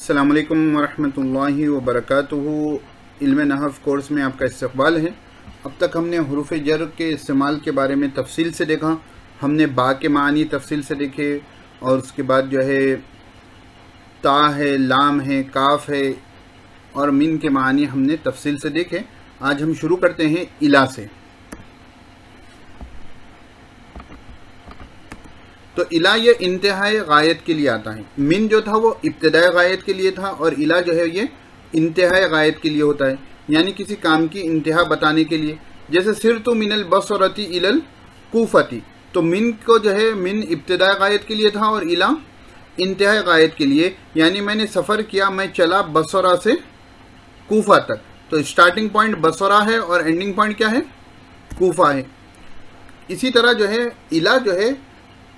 अस्सलामु अलैकुम वरहमतुल्लाहि वबरकातुहू। इल्म नहव कोर्स में आपका इस्तक़बाल है। अब तक हमने हुरूफ़ जर के इस्तेमाल के बारे में तफसील से देखा। हमने बा के मानी तफसील से देखे और उसके बाद जो है ता है, लाम है, काफ है और मिन के मानी हमने तफसील से देखे। आज हम शुरू करते हैं इला से। तो इला ये इंतहाई गायत के लिए आता है। मिन जो था वो इब्तिदाई गायत के लिए था और इला जो है ये इंतहाई गायत के लिए होता है, यानी किसी काम की इंतहा बताने के लिए। जैसे सिरतु मिनल बसरती इलल कूफती, तो मिन को जो है मिन इब्तिदाई गायत के लिए था और इला इंतहाई गायत के लिए, यानी मैंने सफ़र किया, मैं चला बसरा से कूफा तक। तो स्टार्टिंग पॉइंट बसरा है और एंडिंग पॉइंट क्या है? कूफा है। इसी तरह जो है इला जो है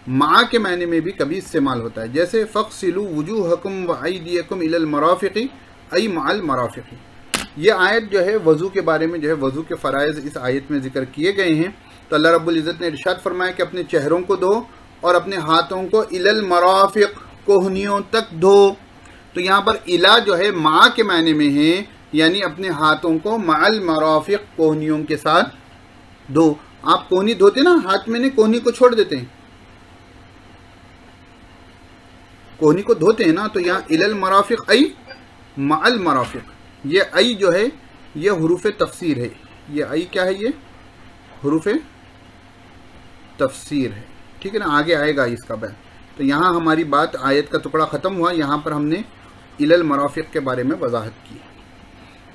मा के मायने में भी कभी इस्तेमाल होता है। जैसे फ़क़्सिलू वुजूहकुम व अयदियकुम इलल मराफ़िक़ि अय मअल मराफ़िक़ि। ये आयत जो है वज़ू के बारे में जो है वज़ू के फ़राइज़ इस आयत में ज़िक्र किए गए हैं। तो अल्लाह रब्बुल इज़्ज़त ने इरशाद फरमाया कि अपने चेहरों को धो और अपने हाथों को इलल मराफ़िक़ कोहनियों तक धो। तो यहाँ पर इला जो है मा के मायने में है, यानी अपने हाथों को मअल मराफ़िक़ कोहनियों के साथ धो। आप कोहनी धोते ना, हाथ में ने कोहनी को छोड़ देते हैं, कोहनी को धोते हैं ना। तो यहाँ इलल मराफ़िक़ अय मअल मराफ़िक़, ये अय जो है ये हुरूफ़ तफ़सीर है। ये अय क्या है? ये हुरूफ़ तफ़सीर है, ठीक है ना, आगे आएगा इसका बयान। तो यहाँ हमारी बात आयत का टुकड़ा ख़त्म हुआ। यहाँ पर हमने इलल मराफ़िक़ के बारे में वजाहत की।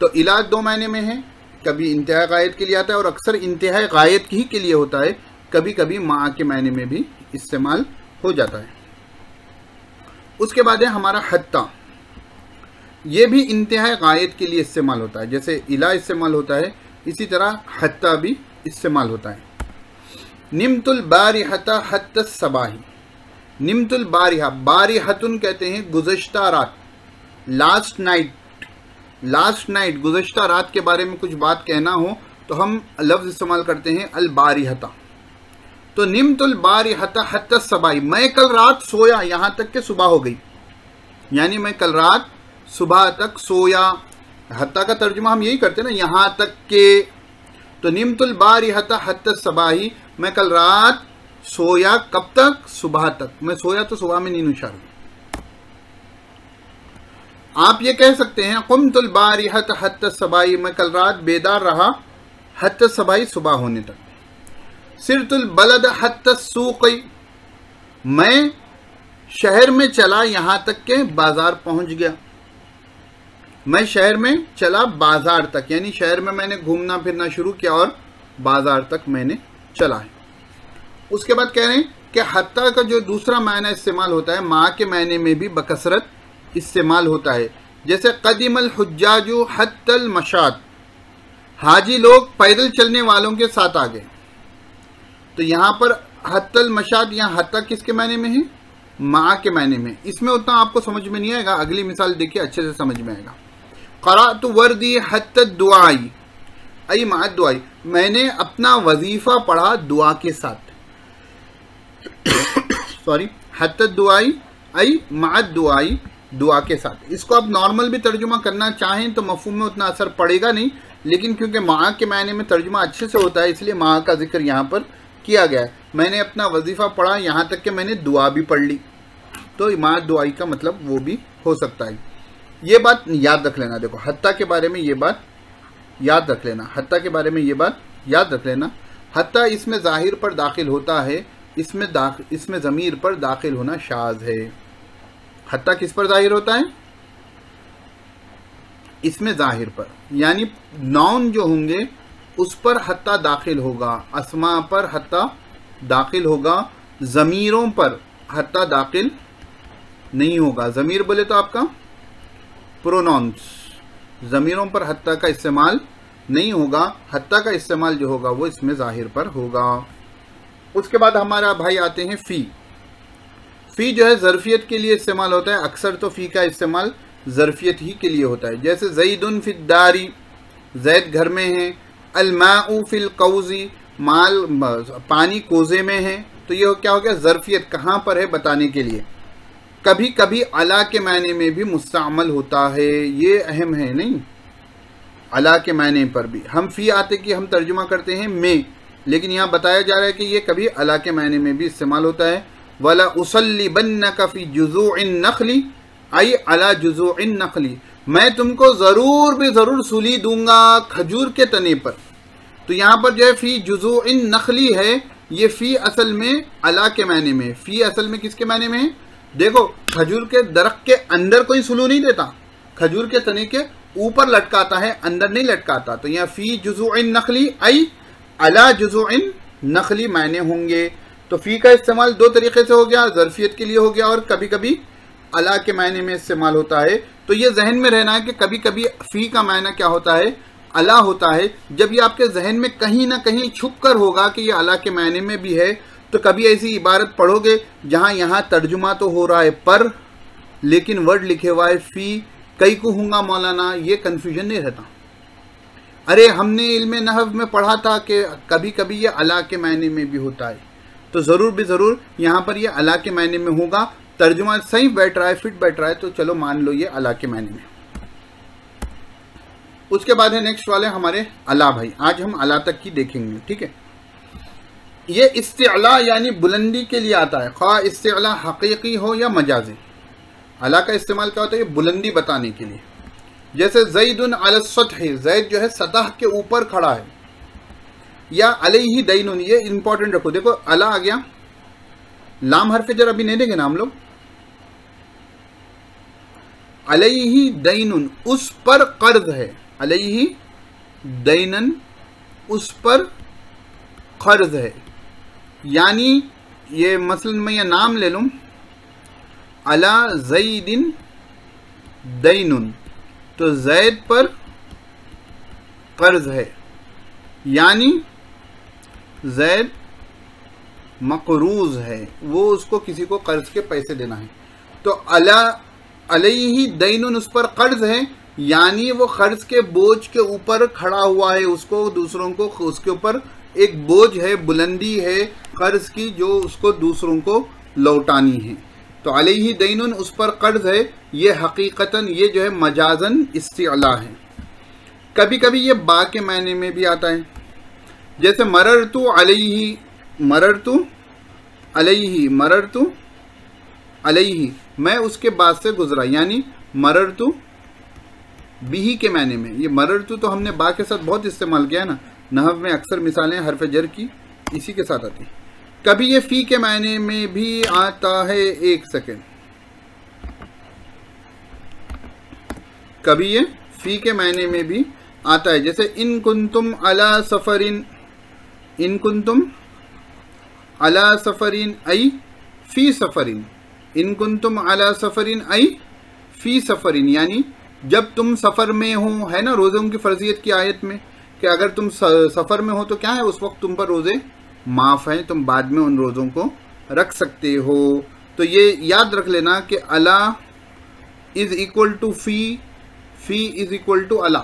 तो इला दो मायने में है, कभी इंतहाई गायत के लिए आता है और अक्सर इंतहाई गायत ही के लिए होता है, कभी कभी मा के मायने में भी इस्तेमाल हो जाता है। उसके बाद है हमारा हत्ता। ये भी इंतहाई गायत के लिए इस्तेमाल होता है। जैसे इला इस्तेमाल होता है, इसी तरह हत्ता भी इस्तेमाल होता है। निमतुल बारिहता हत्तस सबाही। निमतुल बारिहा, बारिहतुन कहते हैं गुज़श्ता रात, लास्ट नाइट। लास्ट नाइट, गुज़श्ता रात के बारे में कुछ बात कहना हो तो हम लफ्ज़ इस्तेमाल करते हैं अल बारिहता। तो निमतुल बारिहता हत्तस सबाही, मैं कल रात सोया यहाँ तक के सुबह हो गई, यानी मैं कल रात सुबह तक सोया। हत्ता का तर्जुमा हम यही करते हैं ना, यहाँ तक के। तो निमतुल बारिहता हत्तस सबाही, मैं कल रात सोया, कब तक? सुबह तक। मैं सोया तो सुबह में नींद उछाल। आप ये कह सकते हैं कुमतुल बारिहता हत्तस सबाही, मैं कल रात बेदार रहा हत्तस सबाही, सुबह होने तक। सिरतुल बलद हत्तस सूक़ी, मैं शहर में चला यहाँ तक के बाजार पहुँच गया। मैं शहर में चला बाजार तक, यानी शहर में मैंने घूमना फिरना शुरू किया और बाजार तक मैंने चला है। उसके बाद कह रहे हैं कि हत्ता का जो दूसरा मायना इस्तेमाल होता है, माँ के मायने में भी बकसरत इस्तेमाल होता है। जैसे कदीमल हुज्जाजु हत्तल मशात, हाजी लोग पैदल चलने वालों के साथ आ गए। तो यहाँ पर हत्तल मशात, यहाँ हत्ता किसके मायने में है? माँ के मायने में। इसमें उतना आपको समझ में नहीं आएगा, अगली मिसाल देखिए अच्छे से समझ में आएगा। क़राअतु वर्दी हत्तद दुआई अय मअद दुआई, मैंने अपना वजीफ़ा पढ़ा दुआ के साथ। सॉरी, हत्तद दुआई अय मअद दुआई, दुआ के साथ। इसको आप नॉर्मल भी तर्जुमा करना चाहें तो मफ़हूम में उतना असर पड़ेगा नहीं, लेकिन क्योंकि माँ के मायने में तर्जुमा अच्छे से होता है इसलिए माँ का जिक्र यहाँ पर किया गया है। मैंने अपना वजीफ़ा पढ़ा, यहाँ तक कि मैंने दुआ भी पढ़ ली। तो माँ दुआई का मतलब वो भी हो सकता है। ये बात याद रख लेना। देखो हत्ता के बारे में ये बात याद रख लेना, हत्ता के बारे में ये बात याद रख लेना। हत्ता इसमें ज़ाहिर पर दाखिल होता है, इसमें ज़मीर पर दाखिल होना शाज़ है। हत्ता किस पर ज़ाहिर होता है? इसमें ज़ाहिर पर, यानी नाउन जो होंगे उस पर हत्ता दाखिल होगा, अस्मा पर हत्ता दाखिल होगा, ज़मीरों पर हत्ता दाखिल नहीं होगा। ज़मीर बोले तो आपका प्रोनाउंस, ज़मीरों पर हत्ता का इस्तेमाल नहीं होगा। हत्ता का इस्तेमाल जो होगा वो इसमें ज़ाहिर पर होगा। उसके बाद हमारा भाई आते हैं फ़ी। फ़ी जो है ज़रफ़ियत के लिए इस्तेमाल होता है। अक्सर तो फ़ी का इस्तेमाल ज़रफ़ियत ही के लिए होता है। जैसे ज़ैदुन फ़िद्दारी, ज़ैद घर में है। अलमाउ फ़िल कौज़ी, माल पानी कोज़े में है। तो ये क्या हो गया? ज़रफ़ियत कहाँ पर है बताने के लिए। कभी कभी अला के मायने में भी मुस्तअमल होता है, ये अहम है नहीं। अला के मायने पर भी हम फ़ी आते कि हम तर्जुमा करते हैं में, लेकिन यहाँ बताया जा रहा है कि ये कभी अला के मायने में भी इस्तेमाल होता है। वला उसल्लिबन्नका फ़ी जुज़ूइन नखली आई अला जुज़ूइन नखली, मैं तुमको ज़रूर भी ज़रूर सुली दूंगा खजूर के तने पर। तो यहाँ पर जो है फ़ी जुज़ूइन नखली है, ये फ़ी असल में अला के मायने में, फ़ी असल में किसके मायने में है? देखो खजूर के दरख्त के अंदर कोई सुलू नहीं देता, खजूर के तने के ऊपर लटकाता है, अंदर नहीं लटकाता। तो यहाँ फ़ी जुज़ूइन नखली आई अला जुज़ूइन नखली मायने होंगे। तो फ़ी का इस्तेमाल दो तरीके से हो गया, ज़र्फ़ियत के लिए हो गया और कभी कभी अला के मायने में इस्तेमाल होता है। तो ये जहन में रहना है कि कभी कभी फ़ी का मायना क्या होता है? अला होता है। जब ये आपके जहन में कहीं ना कहीं छुप कर होगा कि ये अला के मायने में भी है, तो कभी ऐसी इबारत पढ़ोगे जहाँ यहाँ तर्जुमा तो हो रहा है पर, लेकिन वर्ड लिखे हुआ है फ़ी, कई को हूँगा मौलाना, ये कन्फ्यूजन नहीं रहता। अरे हमने इल्मे नहव में पढ़ा था कि कभी कभी ये अला के मायने में भी होता है, तो ज़रूर भी ज़रूर यहाँ पर ये अला के मायने में होगा। तर्जुमा सही बैठ रहा है, फिट बैठ रहा है, तो चलो मान लो ये अला के मायने में। उसके बाद है नेक्स्ट वाले हमारे अला भाई, आज हम अला तक की देखेंगे, ठीक है। ये इस्तिअला यानी बुलंदी के लिए आता है, ख्वाह इस्तिअला हकीकी हो या मजाजी। अला का इस्तेमाल क्या होता है? ये बुलंदी बताने के लिए। जैसे ज़ैदुन अला सतह, ज़ैद जो है सतह के ऊपर खड़ा है, या अलैहि दैनुन, ये इंपॉर्टेंट रखो। देखो अला आ गया, लाम हरफ जर अभी नहीं देंगे ना हम लोग। अलैहि दैनुन, उस पर कर्ज है, अलैहि दैनन, उस पर कर्ज है। यानी ये मसलन मैं ये नाम ले लूँ, अला ज़ैदिन दैनुन, तो ज़ैद पर कर्ज है, यानी ज़ैद मक़रूज़ है, वो उसको किसी को कर्ज के पैसे देना है। तो अला अलैहि दैनुन, उस पर कर्ज है, यानी वो कर्ज के बोझ के ऊपर खड़ा हुआ है, उसको दूसरों को उसके ऊपर एक बोझ है, बुलंदी है कर्ज की, जो उसको दूसरों को लौटानी है। तो अलैहि दैनुन, उस पर कर्ज है, ये हकीकतन, ये जो है मजाजन इस्तिअला है। कभी कभी ये बा के मायने में भी आता है। जैसे मररतु अलैहि, मररतु अलैहि, मररतु अलैहि, मैं उसके बाद से गुजरा, यानी मररतु बिही के मायने में। ये मररतु तो हमने बा के साथ बहुत इस्तेमाल किया है ना, नहव में अक्सर मिसालें हरफ जर की इसी के साथ आती। कभी ये फ़ी के मायने में भी आता है, एक सेकेंड, कभी ये फ़ी के मायने में भी आता है। जैसे इन कुंतुम अला सफरिन, इन कुंतुम अला सफरिन आई फ़ी सफरिन, इन कुंतुम अला सफरिन आई फ़ी सफरिन, यानी जब तुम सफ़र में हो, है ना, रोज़ों की फ़र्जियत की आयत में कि अगर तुम सफ़र में हो तो क्या है, उस वक्त तुम पर रोज़े माफ़ हैं, तुम बाद में उन रोज़ों को रख सकते हो। तो ये याद रख लेना कि अला इज़ इक्वल टू फ़ी, फ़ी इज़ इक्वल टू अला।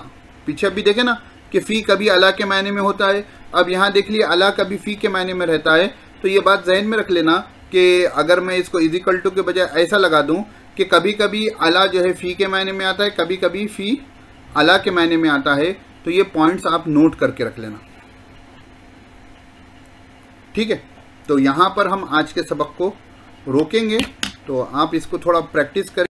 पीछे भी देखे ना कि फ़ी कभी अला के मायने में होता है, अब यहाँ देख लिए अला कभी फ़ी के मायने में रहता है। तो ये बात जहन में रख लेना कि अगर मैं इसको इज़ इक्वल टू के बजाय ऐसा लगा दूँ कि कभी कभी अला जो है फ़ी के मायने में आता है, कभी कभी फ़ी अला के मायने में आता है। तो ये पॉइंट्स आप नोट करके रख लेना, ठीक है। तो यहाँ पर हम आज के सबक को रोकेंगे, तो आप इसको थोड़ा प्रैक्टिस करें।